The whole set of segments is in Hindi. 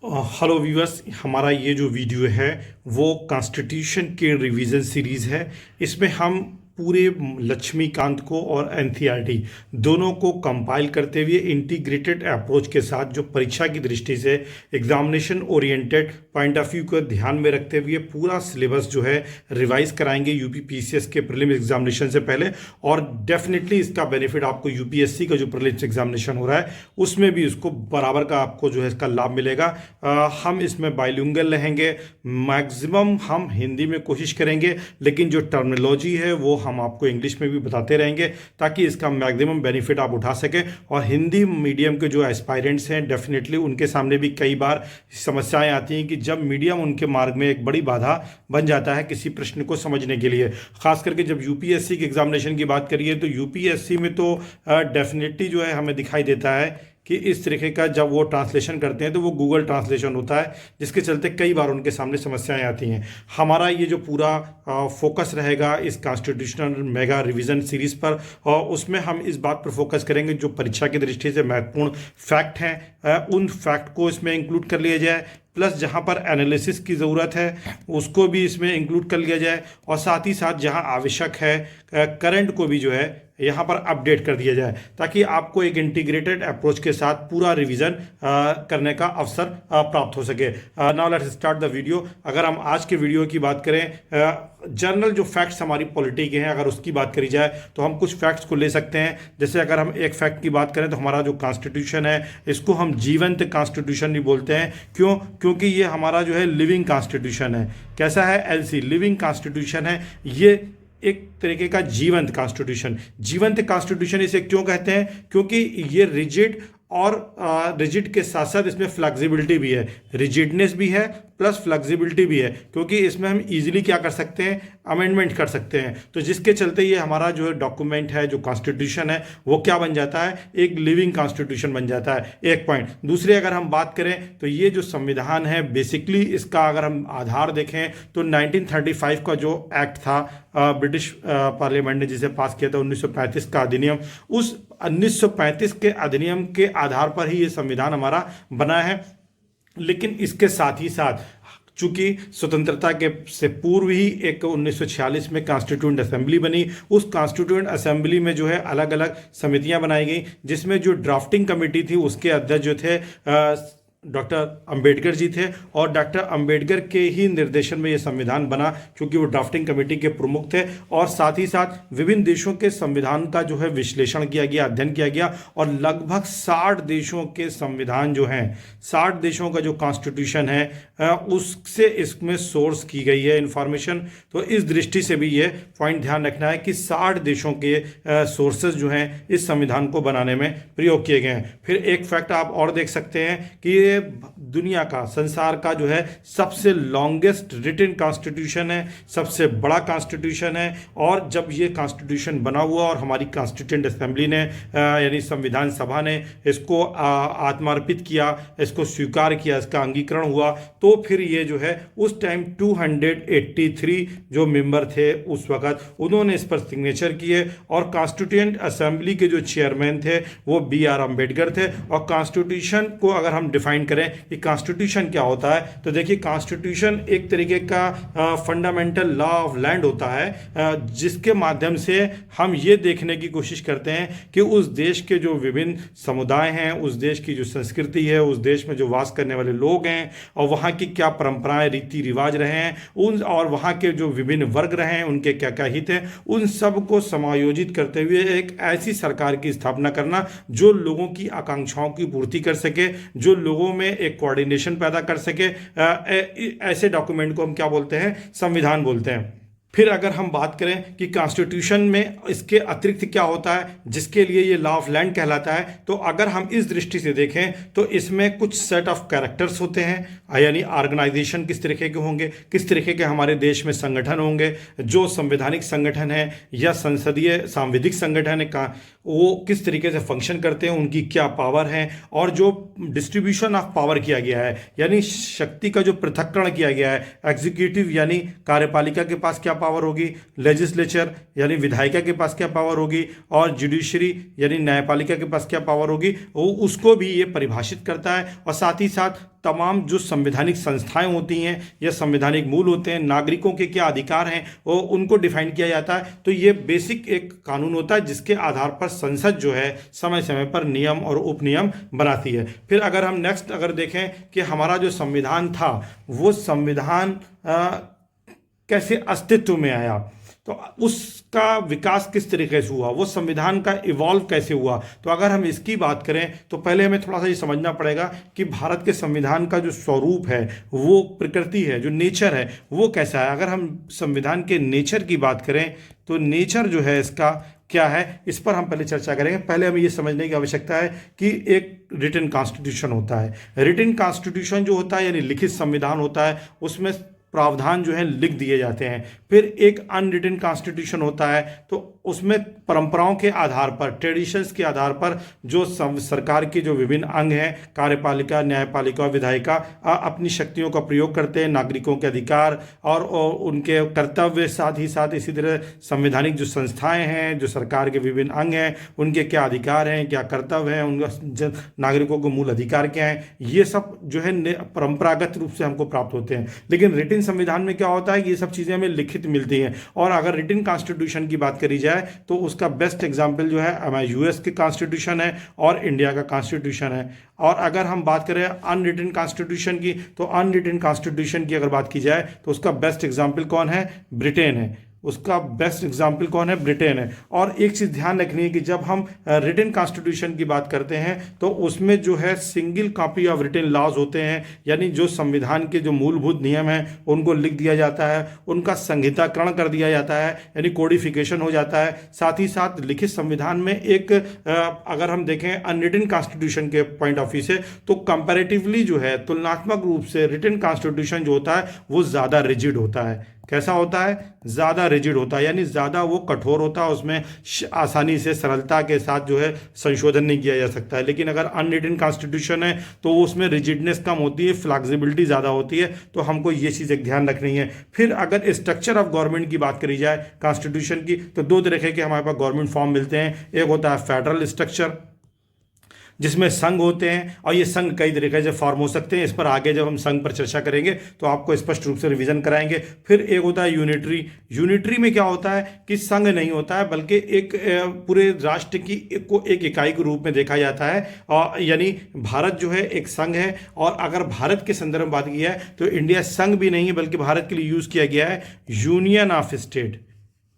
हेलो व्यूअर्स, हमारा ये जो वीडियो है वो कॉन्स्टिट्यूशन के रिवीजन सीरीज़ है। इसमें हम पूरे लक्ष्मीकांत को और एनसीईआरटी दोनों को कंपाइल करते हुए इंटीग्रेटेड अप्रोच के साथ जो परीक्षा की दृष्टि से examination oriented point of view को ध्यान में रखते हुए पूरा सिलेबस जो है रिवाइज कराएंगे यूपी पीसीएस के प्रीलिम्स एग्जामिनेशन से पहले। और डेफिनेटली इसका बेनिफिट आपको यूपीएससी का जो प्रीलिम्स एग्जामिनेशन हो रहा है उसमें भी उसको बराबर का आपको जो है इसका लाभ मिलेगा। हम इसमें बाइलिंगुअल रहेंगे, मैक्सिमम हम हिंदी में कोशिश करेंगे, लेकिन जो टर्मिनोलॉजी है वो हम आपको इंग्लिश में भी बताते रहेंगे ताकि इसका मैक्सिमम बेनिफिट आप उठा सकें। और हिंदी मीडियम के जो एस्पायरेंट्स हैं डेफिनेटली उनके सामने भी कई बार समस्याएं आती हैं कि जब मीडियम उनके मार्ग में एक बड़ी बाधा बन जाता है किसी प्रश्न को समझने के लिए। खास करके जब यूपीएससी के एग्जामिनेशन की बात करिए तो यूपीएससी में तो डेफिनेटली जो है हमें दिखाई देता है कि इस तरीके का जब वो ट्रांसलेशन करते हैं तो वो गूगल ट्रांसलेशन होता है, जिसके चलते कई बार उनके सामने समस्याएं आती हैं। हमारा ये जो पूरा फोकस रहेगा इस कॉन्स्टिट्यूशनल मेगा रिवीजन सीरीज़ पर, और उसमें हम इस बात पर फोकस करेंगे जो परीक्षा की दृष्टि से महत्वपूर्ण फैक्ट हैं उन फैक्ट को इसमें इंक्लूड कर लिया जाए, प्लस जहाँ पर एनालिसिस की ज़रूरत है उसको भी इसमें इंक्लूड कर लिया जाए, और साथ ही साथ जहाँ आवश्यक है करंट को भी जो है यहाँ पर अपडेट कर दिया जाए ताकि आपको एक इंटीग्रेटेड अप्रोच के साथ पूरा रिवीजन करने का अवसर प्राप्त हो सके। Now let's start the video. अगर हम आज के वीडियो की बात करें, जनरल जो फैक्ट्स हमारी पॉलिटी के हैं अगर उसकी बात करी जाए तो हम कुछ फैक्ट्स को ले सकते हैं। जैसे अगर हम एक फैक्ट की बात करें तो हमारा जो कॉन्स्टिट्यूशन है इसको हम जीवंत कॉन्स्टिट्यूशन भी बोलते हैं। क्यों? क्योंकि ये हमारा जो है लिविंग कॉन्स्टिट्यूशन है। कैसा है? एलसी लिविंग कॉन्स्टिट्यूशन है। ये एक तरीके का जीवंत कॉन्स्टिट्यूशन। जीवंत कॉन्स्टिट्यूशन इसे क्यों कहते हैं? क्योंकि ये रिजिड और रिजिड के साथ साथ इसमें फ्लेक्सिबिलिटी भी है, रिजिडनेस भी है प्लस फ्लेक्सिबिलिटी भी है, क्योंकि इसमें हम इजीली क्या कर सकते हैं, अमेंडमेंट कर सकते हैं। तो जिसके चलते ये हमारा जो है डॉक्यूमेंट है, जो कॉन्स्टिट्यूशन है वो क्या बन जाता है, एक लिविंग कॉन्स्टिट्यूशन बन जाता है। एक पॉइंट। दूसरे अगर हम बात करें तो ये जो संविधान है बेसिकली इसका अगर हम आधार देखें तो 1935 का जो एक्ट था ब्रिटिश पार्लियामेंट ने जिसे पास किया था 1935 का अधिनियम, उस 1935 के अधिनियम के आधार पर ही ये संविधान हमारा बना है। लेकिन इसके साथ ही साथ चूंकि स्वतंत्रता के से पूर्व ही एक 1946 में कॉन्स्टिट्यूएंट असेंबली बनी, उस कॉन्स्टिट्यूएंट असेंबली में जो है अलग अलग समितियां बनाई गई, जिसमें जो ड्राफ्टिंग कमेटी थी उसके अध्यक्ष जो थे डॉक्टर अंबेडकर जी थे, और डॉक्टर अंबेडकर के ही निर्देशन में ये संविधान बना क्योंकि वो ड्राफ्टिंग कमेटी के प्रमुख थे। और साथ ही साथ विभिन्न देशों के संविधान का जो है विश्लेषण किया गया, अध्ययन किया गया, और लगभग 60 देशों के संविधान जो हैं, 60 देशों का जो कॉन्स्टिट्यूशन है उससे इसमें सोर्स की गई है इंफॉर्मेशन। तो इस दृष्टि से भी ये पॉइंट ध्यान रखना है कि 60 देशों के सोर्सेज जो हैं इस संविधान को बनाने में प्रयोग किए गए हैं। फिर एक फैक्ट आप और देख सकते हैं कि ये दुनिया का, संसार का जो है सबसे लॉन्गेस्ट रिटन कॉन्स्टिट्यूशन है, सबसे बड़ा कॉन्स्टिट्यूशन है। और जब ये कॉन्स्टिट्यूशन बना हुआ और हमारी कॉन्स्टिट्यूएंट असेंबली ने यानी संविधान सभा ने इसको आत्मार्पित किया, इसको स्वीकार किया, इसका अंगीकरण हुआ, तो फिर ये जो है उस टाइम 283 जो मेंबर थे उस वक्त उन्होंने इस पर सिग्नेचर किए, और कॉन्स्टिट्यूएंट असेंबली के जो चेयरमैन थे वो BR अम्बेडकर थे। और कॉन्स्टिट्यूशन को अगर हम डिफाइन करें कि कॉन्स्टिट्यूशन क्या होता है तो देखिए कॉन्स्टिट्यूशन एक तरीके का फंडामेंटल लॉ ऑफ लैंड होता है, जिसके माध्यम से हम ये देखने की कोशिश करते हैं कि उस देश के जो विभिन्न समुदाय हैं, उस देश की जो संस्कृति है, उस देश में जो वास करने वाले लोग हैं और वहाँ की क्या परंपराएं, रीति रिवाज रहे हैं, उन और वहाँ के जो विभिन्न वर्ग रहे हैं उनके क्या क्या हित हैं, उन सब को समायोजित करते हुए एक ऐसी सरकार की स्थापना करना जो लोगों की आकांक्षाओं की पूर्ति कर सके, जो लोगों में एक कोऑर्डिनेशन पैदा कर सके। ऐसे डॉक्यूमेंट को हम क्या बोलते हैं, संविधान बोलते हैं। फिर अगर हम बात करें कि कॉन्स्टिट्यूशन में इसके अतिरिक्त क्या होता है जिसके लिए ये लॉ ऑफ लैंड कहलाता है, तो अगर हम इस दृष्टि से देखें तो इसमें कुछ सेट ऑफ कैरेक्टर्स होते हैं, यानी ऑर्गेनाइजेशन किस तरीके के होंगे, किस तरीके के हमारे देश में संगठन होंगे, जो संवैधानिक संगठन है या संसदीय सांविधिक संगठन है का वो किस तरीके से फंक्शन करते हैं, उनकी क्या पावर है, और जो डिस्ट्रीब्यूशन ऑफ पावर किया गया है यानी शक्ति का जो पृथक्करण किया गया है, एग्जीक्यूटिव यानी कार्यपालिका के पास क्या पावर होगी, लेजिस्लेचर यानी विधायिका के पास क्या पावर होगी, और जुडिशरी यानी न्यायपालिका के पास क्या पावर होगी, वो उसको भी ये परिभाषित करता है। और साथ ही साथ तमाम जो संवैधानिक संस्थाएं होती हैं या संवैधानिक मूल होते हैं, नागरिकों के क्या अधिकार हैं वो उनको डिफाइन किया जाता है। तो ये बेसिक एक कानून होता है जिसके आधार पर संसद जो है समय समय पर नियम और उपनियम बनाती है। फिर अगर हम नेक्स्ट अगर देखें कि हमारा जो संविधान था वो संविधान कैसे अस्तित्व में आया, तो उसका विकास किस तरीके से हुआ, वो संविधान का इवॉल्व कैसे हुआ। तो अगर हम इसकी बात करें तो पहले हमें थोड़ा सा ये समझना पड़ेगा कि भारत के संविधान का जो स्वरूप है, वो प्रकृति है, जो नेचर है वो कैसा है। अगर हम संविधान के नेचर की बात करें तो नेचर जो है इसका क्या है, इस पर हम पहले चर्चा करेंगे। पहले हमें ये समझने की आवश्यकता है कि एक रिटन कॉन्स्टिट्यूशन होता है। रिटन कॉन्स्टिट्यूशन जो होता है यानी लिखित संविधान होता है, उसमें प्रावधान जो है लिख दिए जाते हैं। फिर एक अनरिटन कॉन्स्टिट्यूशन होता है, तो उसमें परंपराओं के आधार पर, ट्रेडिशंस के आधार पर जो सरकार के जो विभिन्न अंग हैं, कार्यपालिका, न्यायपालिका, विधायिका, अपनी शक्तियों का प्रयोग करते हैं, नागरिकों के अधिकार और उनके कर्तव्य, साथ ही साथ इसी तरह संवैधानिक जो संस्थाएं हैं, जो सरकार के विभिन्न अंग हैं, उनके क्या अधिकार हैं, क्या कर्तव्य हैं, उनका नागरिकों को मूल अधिकार क्या है, ये सब जो है परंपरागत रूप से हमको प्राप्त होते हैं। लेकिन रिटन संविधान में क्या होता है कि ये सब चीज़ें हमें लिखित मिलती हैं। और अगर रिटन कॉन्स्टिट्यूशन की बात करी जाए तो उसका बेस्ट एग्जांपल जो है हमारे यूएस के कॉन्स्टिट्यूशन है और इंडिया का कॉन्स्टिट्यूशन है। और अगर हम बात करें अनरिटन कॉन्स्टिट्यूशन की, तो अनरिटन कॉन्स्टिट्यूशन की अगर बात की जाए तो उसका बेस्ट एग्जांपल कौन है, ब्रिटेन है। उसका बेस्ट एग्जाम्पल कौन है, ब्रिटेन है। और एक चीज़ ध्यान रखनी है कि जब हम रिटन कॉन्स्टिट्यूशन की बात करते हैं तो उसमें जो है single copy of written laws होते हैं, यानी जो संविधान के जो मूलभूत नियम हैं उनको लिख दिया जाता है, उनका संहिताकरण कर दिया जाता है, यानी कोडिफिकेशन हो जाता है। साथ ही साथ लिखित संविधान में एक अगर हम देखें अनरिटन कॉन्स्टिट्यूशन के पॉइंट ऑफ व्यू से, तो कंपैरेटिवली जो है तुलनात्मक रूप से रिटन कॉन्स्टिट्यूशन जो होता है वो ज़्यादा रिजिड होता है। कैसा होता है, ज़्यादा रिजिड होता है, यानी ज़्यादा वो कठोर होता है, उसमें आसानी से सरलता के साथ जो है संशोधन नहीं किया जा सकता है। लेकिन अगर अनरिटन कॉन्स्टिट्यूशन है तो उसमें रिजिडनेस कम होती है, फ्लेक्सिबिलिटी ज़्यादा होती है। तो हमको ये चीज़ एक ध्यान रखनी है। फिर अगर स्ट्रक्चर ऑफ गवर्नमेंट की बात करी जाए कॉन्स्टिट्यूशन की, तो दो तरह के हमारे पास गवर्नमेंट फॉर्म मिलते हैं। एक होता है फेडरल स्ट्रक्चर जिसमें संघ होते हैं, और ये संघ कई तरीके से फॉर्म हो सकते हैं। इस पर आगे जब हम संघ पर चर्चा करेंगे तो आपको स्पष्ट रूप से रिवीजन कराएंगे। फिर एक होता है यूनिटरी। यूनिटरी में क्या होता है कि संघ नहीं होता है बल्कि एक पूरे राष्ट्र की को एक इकाई के रूप में देखा जाता है, और यानी भारत जो है एक संघ है। और अगर भारत के संदर्भ में बात की है तो इंडिया संघ भी नहीं है बल्कि भारत के लिए यूज़ किया गया है union of state.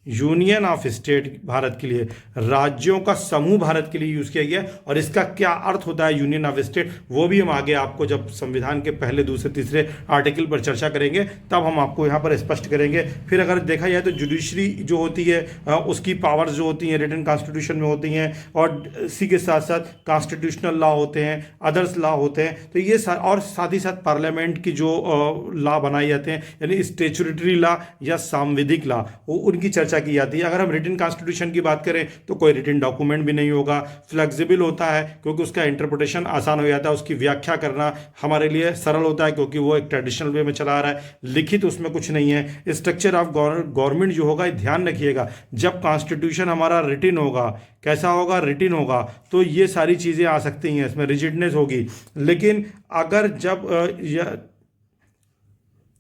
Union of state Bharat के लिए, राज्यों का समूह भारत के लिए यूज़ किया गया। और इसका क्या अर्थ होता है यूनियन ऑफ स्टेट, वो भी हम आगे आपको जब संविधान के पहले, दूसरे, तीसरे आर्टिकल पर चर्चा करेंगे तब हम आपको यहाँ पर स्पष्ट करेंगे। फिर अगर देखा जाए तो जुडिशरी जो होती है उसकी पावर्स जो होती हैं रिटन कॉन्स्टिट्यूशन में होती हैं, और इसी के साथ साथ कॉन्स्टिट्यूशनल लॉ होते हैं, अदर्स लॉ होते हैं। तो ये और साथ ही साथ पार्लियामेंट की जो लॉ बनाए जाते हैं, यानी स्टैट्यूटरी लॉ या सांविधिक लॉ, वो उनकी चर्चा की जाती है। अगर हम रिटन कॉन्स्टिट्यूशन की बात करें तो कोई रिटन डॉक्यूमेंट भी नहीं होगा, फ्लेक्सिबल होता है क्योंकि उसका इंटरप्रिटेशन आसान हो जाता है, उसकी व्याख्या करना हमारे लिए सरल होता है क्योंकि वो एक ट्रेडिशनल वे में चला रहा है, लिखित उसमें कुछ नहीं है। स्ट्रक्चर ऑफ गवर्नमेंट जो होगा, ध्यान रखिएगा, जब कॉन्स्टिट्यूशन हमारा रिटन होगा, कैसा होगा, रिटन होगा, तो ये सारी चीज़ें आ सकती हैं, इसमें रिजिडनेस होगी। लेकिन अगर जब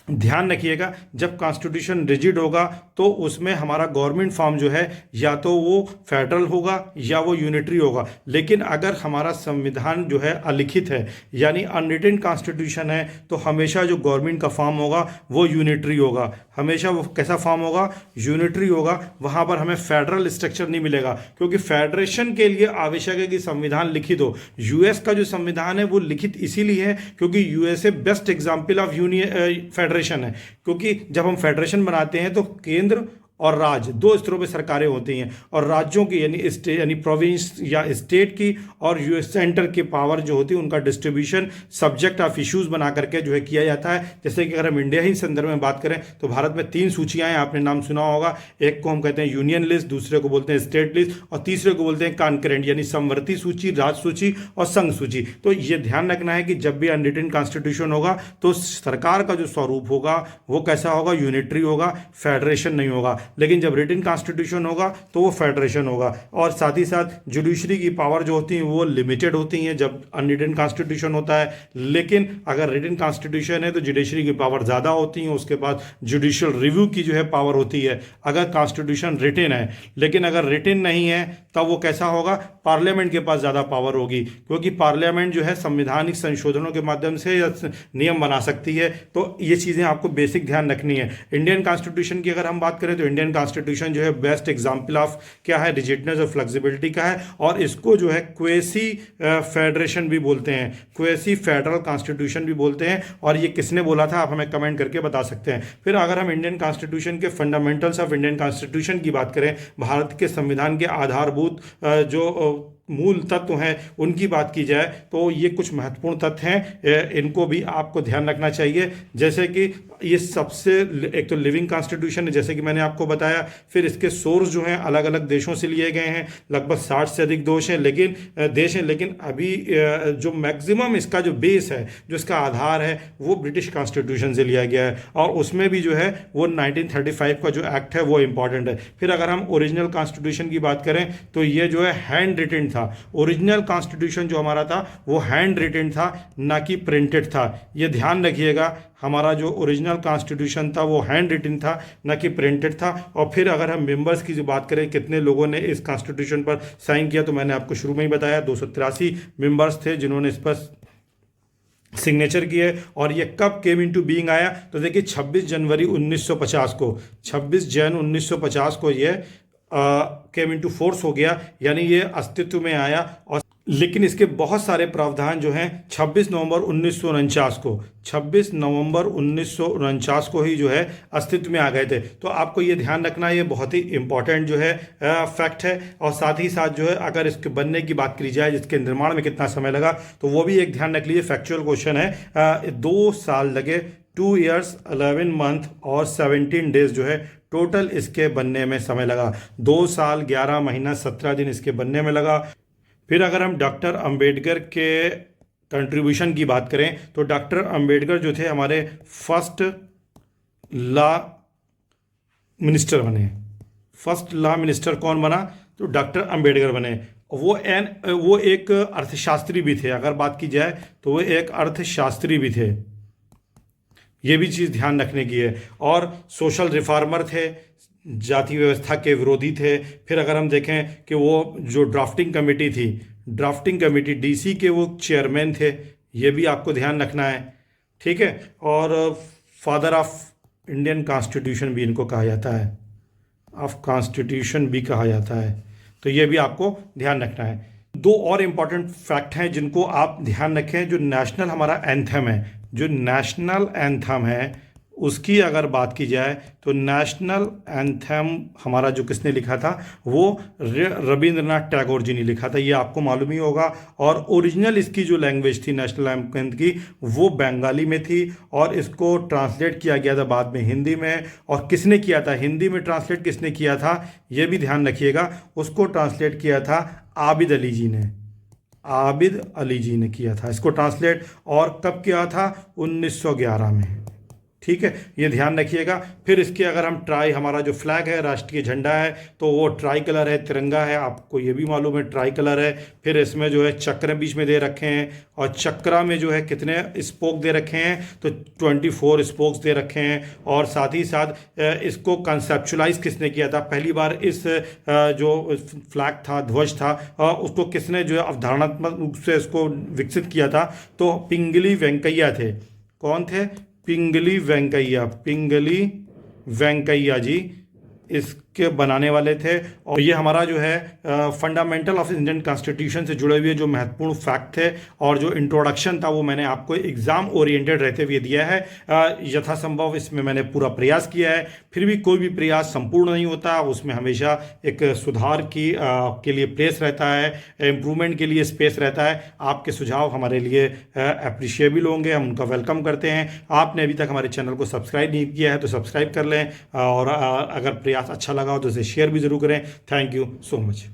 ध्यान रखिएगा, जब कॉन्स्टिट्यूशन रिजिड होगा तो उसमें हमारा गवर्नमेंट फॉर्म जो है या तो वो फेडरल होगा या वो यूनिटरी होगा। लेकिन अगर हमारा संविधान जो है अलिखित है यानी अनरिटन कॉन्स्टिट्यूशन है, तो हमेशा जो गवर्नमेंट का फॉर्म होगा वो यूनिटरी होगा। हमेशा वो कैसा फॉर्म होगा, यूनिटरी होगा। वहाँ पर हमें फेडरल स्ट्रक्चर नहीं मिलेगा क्योंकि फेडरेशन के लिए आवश्यक है कि संविधान लिखित हो। यूएस का जो संविधान है वो लिखित इसीलिए है क्योंकि USA best example of union federation है, क्योंकि जब हम फेडरेशन बनाते हैं तो केंद्र और राज्य, दो स्तरों पे सरकारें होती हैं, और राज्यों की यानी प्रोविंस या स्टेट की और यूएस सेंटर की पावर जो होती है उनका डिस्ट्रीब्यूशन सब्जेक्ट ऑफ इश्यूज बना करके जो है किया जाता है। जैसे कि अगर हम इंडिया ही संदर्भ में बात करें तो भारत में 3 सूचियां हैं, आपने नाम सुना होगा। एक को हम कहते हैं यूनियन लिस्ट, दूसरे को बोलते हैं स्टेट लिस्ट, और तीसरे को बोलते हैं कॉन्करेंट यानी समवर्ती सूची, राज्य सूची और संघ सूची। तो ये ध्यान रखना है कि जब भी अनरिटन कॉन्स्टिट्यूशन होगा तो सरकार का जो स्वरूप होगा वो कैसा होगा, यूनिटरी होगा, फेडरेशन नहीं होगा। लेकिन जब रिटन कॉन्स्टिट्यूशन होगा तो वो फेडरेशन होगा। और साथ ही साथ जुडिशरी की पावर जो होती है वो लिमिटेड होती हैं जब अनरिटन कॉन्स्टिट्यूशन होता है। लेकिन अगर रिटन कॉन्स्टिट्यूशन है तो जुडिशरी की पावर ज़्यादा होती है, उसके बाद जुडिशियल रिव्यू की जो है पावर होती है अगर कॉन्स्टिट्यूशन रिटन है। लेकिन अगर रिटन नहीं है तब वो कैसा होगा, पार्लियामेंट के पास ज़्यादा पावर होगी, क्योंकि पार्लियामेंट जो है संवैधानिक संशोधनों के माध्यम से नियम बना सकती है। तो ये चीज़ें आपको बेसिक ध्यान रखनी है। इंडियन कॉन्स्टिट्यूशन की अगर हम बात करें तो इंडियन कॉन्स्टिट्यूशन जो है बेस्ट एग्जाम्पल ऑफ क्या है, रिजिडनेस और फ्लेक्सिबिलिटी का है, और इसको जो है क्वेसी फेडरेशन भी बोलते हैं, क्वेसी फेडरल कॉन्स्टिट्यूशन भी बोलते हैं। और ये किसने बोला था आप हमें कमेंट करके बता सकते हैं। फिर अगर हम इंडियन कॉन्स्टिट्यूशन के फंडामेंटल्स ऑफ इंडियन कॉन्स्टिट्यूशन की बात करें, भारत के संविधान के आधारभूत जो मूल तत्व हैं उनकी बात की जाए तो ये कुछ महत्वपूर्ण तथ्य हैं, इनको भी आपको ध्यान रखना चाहिए। जैसे कि ये सबसे एक तो लिविंग कॉन्स्टिट्यूशन है जैसे कि मैंने आपको बताया। फिर इसके सोर्स जो हैं अलग अलग देशों से लिए गए हैं, लगभग 60 से अधिक देश हैं। लेकिन अभी जो मैक्सिमम इसका जो बेस है, जो इसका आधार है, वो ब्रिटिश कॉन्स्टिट्यूशन से लिया गया है, और उसमें भी जो है वो 1935 का जो एक्ट है वो इंपॉर्टेंट है। फिर अगर हम ओरिजिनल कॉन्स्टिट्यूशन की बात करें तो ये जो है हैंड रिटन था। ओरिजिनल कॉन्स्टिट्यूशन जो हमारा था वो हैंड रिटन था, ना कि प्रिंटेड था। ये ध्यान रखिएगा, हमारा जो ओरिजिनल कॉन्स्टिट्यूशन था वो हैंड रिटन था, ना कि प्रिंटेड था। और फिर अगर हम मेंबर्स की जो बात करें, कितने लोगों ने इस कॉन्स्टिट्यूशन पर साइन किया, तो मैंने आपको शुरू में ही बताया 283 मेंबर्स थे जिन्होंने इस पर सिग्नेचर किए। और ये कब केम इनटू बीइंग आया, तो देखिए 26 जनवरी 1950 को, 26 जन 1950 को ये केम इनटू फोर्स हो गया, यानी ये अस्तित्व में आया। और लेकिन इसके बहुत सारे प्रावधान जो हैं 26 नवंबर 1949 को, 26 नवंबर 1949 को ही जो है अस्तित्व में आ गए थे। तो आपको ये ध्यान रखना, ये बहुत ही इंपॉर्टेंट जो है फैक्ट है। और साथ ही साथ जो है अगर इसके बनने की बात की जाए, जिसके निर्माण में कितना समय लगा, तो वो भी एक ध्यान रख लीजिए, फैक्चुअल क्वेश्चन है। 2 साल लगे, 2 ईयर्स 11 मंथ और 17 डेज जो है टोटल इसके बनने में समय लगा। 2 साल 11 महीना 17 दिन इसके बनने में लगा। फिर अगर हम डॉक्टर अंबेडकर के कंट्रीब्यूशन की बात करें तो डॉक्टर अंबेडकर जो थे हमारे फर्स्ट लॉ मिनिस्टर बने। फर्स्ट लॉ मिनिस्टर कौन बना, तो डॉक्टर अंबेडकर बने। वो एक अर्थशास्त्री भी थे, अगर बात की जाए तो वो एक अर्थशास्त्री भी थे, ये भी चीज़ ध्यान रखने की है। और सोशल रिफॉर्मर थे, जाति व्यवस्था के विरोधी थे। फिर अगर हम देखें कि वो जो ड्राफ्टिंग कमेटी थी, ड्राफ्टिंग कमेटी डीसी के वो चेयरमैन थे, ये भी आपको ध्यान रखना है, ठीक है। और फादर ऑफ इंडियन कॉन्स्टिट्यूशन भी इनको कहा जाता है, ऑफ कॉन्स्टिट्यूशन भी कहा जाता है, तो ये भी आपको ध्यान रखना है। 2 और इम्पॉर्टेंट फैक्ट हैं जिनको आप ध्यान रखें। जो नेशनल हमारा एंथम है, जो नेशनल एंथम है उसकी अगर बात की जाए तो नेशनल एंथम हमारा जो किसने लिखा था, वो रविंद्रनाथ टैगोर जी ने लिखा था, ये आपको मालूम ही होगा। और ओरिजिनल इसकी जो लैंग्वेज थी नेशनल एंथम की, वो बंगाली में थी, और इसको ट्रांसलेट किया गया था बाद में हिंदी में। और किसने किया था, हिंदी में ट्रांसलेट किसने किया था, ये भी ध्यान रखिएगा, उसको ट्रांसलेट किया था आबिद अली जी ने, आबिद अली जी ने किया था इसको ट्रांसलेट। और कब किया था, 1911 में, ठीक है, ये ध्यान रखिएगा। फिर इसके अगर हम हमारा जो फ्लैग है, राष्ट्रीय झंडा है, तो वो ट्राई कलर है, तिरंगा है, आपको ये भी मालूम है ट्राई कलर है। फिर इसमें जो है चक्र बीच में दे रखे हैं, और चक्रा में जो है कितने स्पोक दे रखे हैं, तो 24 स्पोक्स दे रखे हैं। और साथ ही साथ इसको कंसेप्चुलाइज किसने किया था, पहली बार इस जो फ्लैग था, ध्वज था, उसको किसने जो है अवधारणात्मक रूप से इसको विकसित किया था, तो पिंगली वेंकैया थे। कौन थे, पिंगली वेंकैया, पिंगली वेंकैया जी इस के बनाने वाले थे। और ये हमारा जो है फंडामेंटल ऑफ इंडियन कॉन्स्टिट्यूशन से जुड़े हुए जो महत्वपूर्ण फैक्ट थे और जो इंट्रोडक्शन था वो मैंने आपको एग्जाम ओरिएंटेड रहते हुए दिया है। यथासंभव इसमें मैंने पूरा प्रयास किया है, फिर भी कोई भी प्रयास संपूर्ण नहीं होता, उसमें हमेशा एक सुधार के लिए प्लेस रहता है, इम्प्रूवमेंट के लिए स्पेस रहता है। आपके सुझाव हमारे लिए अप्रिशिएबल होंगे, हम उनका वेलकम करते हैं। आपने अभी तक हमारे चैनल को सब्सक्राइब नहीं किया है तो सब्सक्राइब कर लें, और अगर प्रयास अच्छा लगा हो तो इसे शेयर भी ज़रूर करें। Thank you so much.